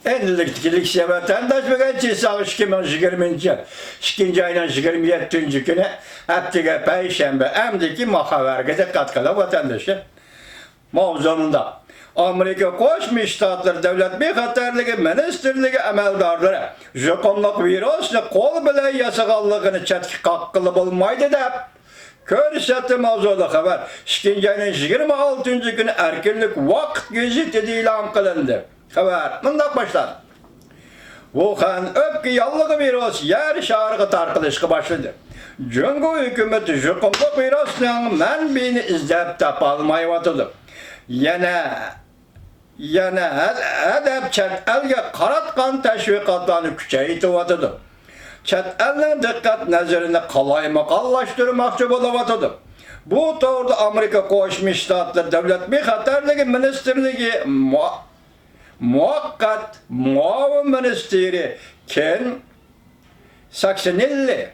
Endilikçilik vatandaş bugün 2020 yıl 2. ayının 27. günü haftaga Perşembe emdeki muhabergede katkıda vatandaşı mavzununda Amerika Koşmuş Ştatları Devlet Bexatarlığı Ministerliği əməldarları Jukonluq virusunu kol bile yasağallığını çetkik hakkılı bulmaydı da Körsetli mavzuda haber 2. ayının 26. günü erkinlik vakit geziti ilan kılındı. Haber bundan başlar. Wuhan öpki yallığı virüs yer şarkı tarqılışkı başladı. Cungu hükümeti jukonluq virüsünün mənbini izlep tapalmayıvatıdı. Yana edep çet elge qaratqan təşviqatlarını küçeytivatıdı. Çet elinin dikkat nəzirini qalaymakallaştırmakçı bulavatıdı. Bu doğruda Amerika Koşmuş Ştatları Devlet Bexatarlığı Ministerliği muhakkak muavin ministeri Ken Saksinilli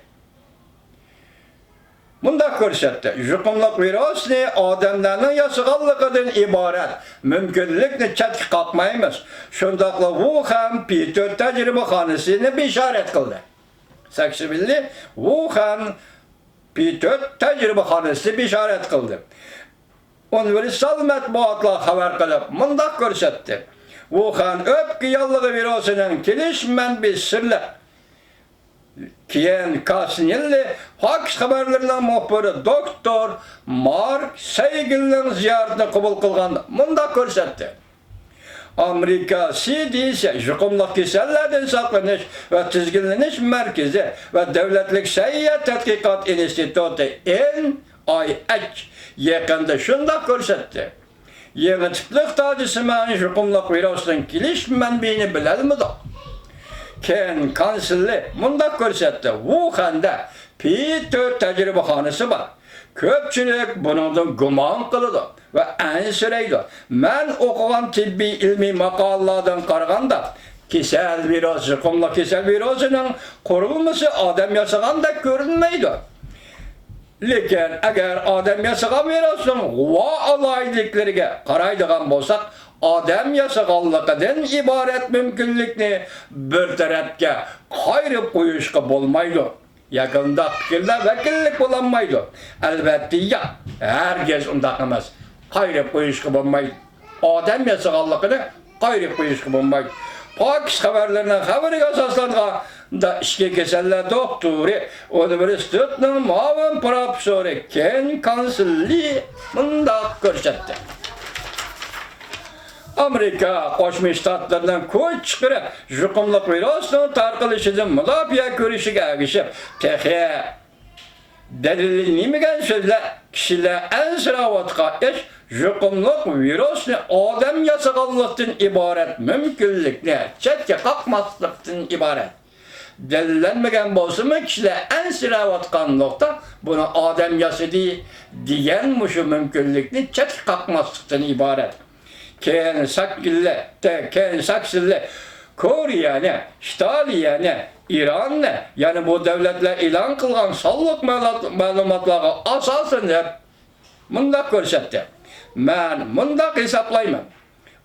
bunda körsetti. Jukonluq virüsünü adamlarının yasığallığından ibaret mümkünlükle çetkik kalkmayımız. Şundakla Wuhan P4 tecrübehanəsini bir işaret kıldı. Saksinilli Wuhan P4 tecrübehanəsini bir işaret kıldı. Universal matbuatla haber kılıp bunda körsetti. Wuhan öpki yallığı virüsünün kilişmen bir sırlı. Ken Kasnilli Haks haberlerinden muhbiri Doktor Mark Seigil'in ziyaretini kabul kılgan bunda körsetti. Amerika CDC Jukonluq kesellerden saklanış ve tizginleniş merkezi ve devletlik seyyah tetkikat enstitütü NIH yakında şunda körsetti. Yeni tiplik tacısı mani jukonluq virüsünün kiliş mənbeyini bilelim mi da? Ken Kansilli bunda körsetti. Wuhan'da P4 tecrübehanesi var. Köpçülük bunun güman kılıdı ve ensireydi. Ben okugan tibbi ilmi makallardan qaraganda kesel virüs, jukonluq kesel virüsünün kurulması adam yasağanda görünmeydi. Lekin eğer adam yasağı virüsünün va alaylıklarına qaraydigan bolsak, adam yasağallığından ibaret mümkünlükni bir tarafga qayırıp qoyuşqa bolmaydı. Yakında fikirler vekillik bulanmaydı. Elbette ya, herkes undaq emas. Qayırıp qoyuşqa bolmaydı. Adam yasağallığını qayırıp qoyuşqa bolmaydı. Pakis haberlerine haberi asaslanğa da işke keseller doktoru Üniversitenin muavin profesörü Ken Kansilli bunda körsetti. Amerika Koşmuş Ştatlarından koç çıkırıp jukonluq virüsünün tarqılışının müdafiə görüşüge agışıp tehe delilinmegen sözler kişiler en sıravatqa iş jukonluq virüsünü adam yasağallıqtan ibaret mümkünlükle çetke kalkmaslıqtan ibaret. Delillenmegen bolsa mı kişiler en sıravatqan nokta bunu adam yasadı diyen şu mümkünlükle çetke kalkmaslıqtan ibaret. Ken Saksilli Kore'ye, Ştaliye, İran yani bu devletler ilan kılgan sağlık malumatları asasını bunda körsetti. Ben bunda hesaplaymam.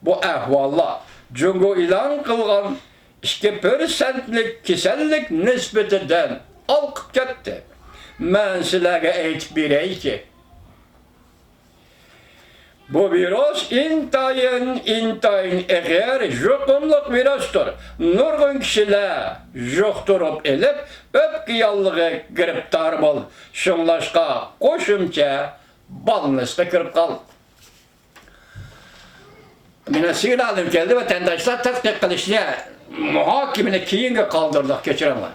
Bu ahvalla Cungu ilan kılgan 2% kesellik nispetinden alkıp gitti. Ben sizlere aytip berey ki bu virüs intayin eğer jukonluq virüstür. Nurgun kişiler juqturup elip öpki yallığı giriptar bol. Şunlaşqa koşumça balınızda kirip kal. Mine signalim geldi vatandaşlar tatbik kılışına muhakimini keyinge kaldırdık geçiremler.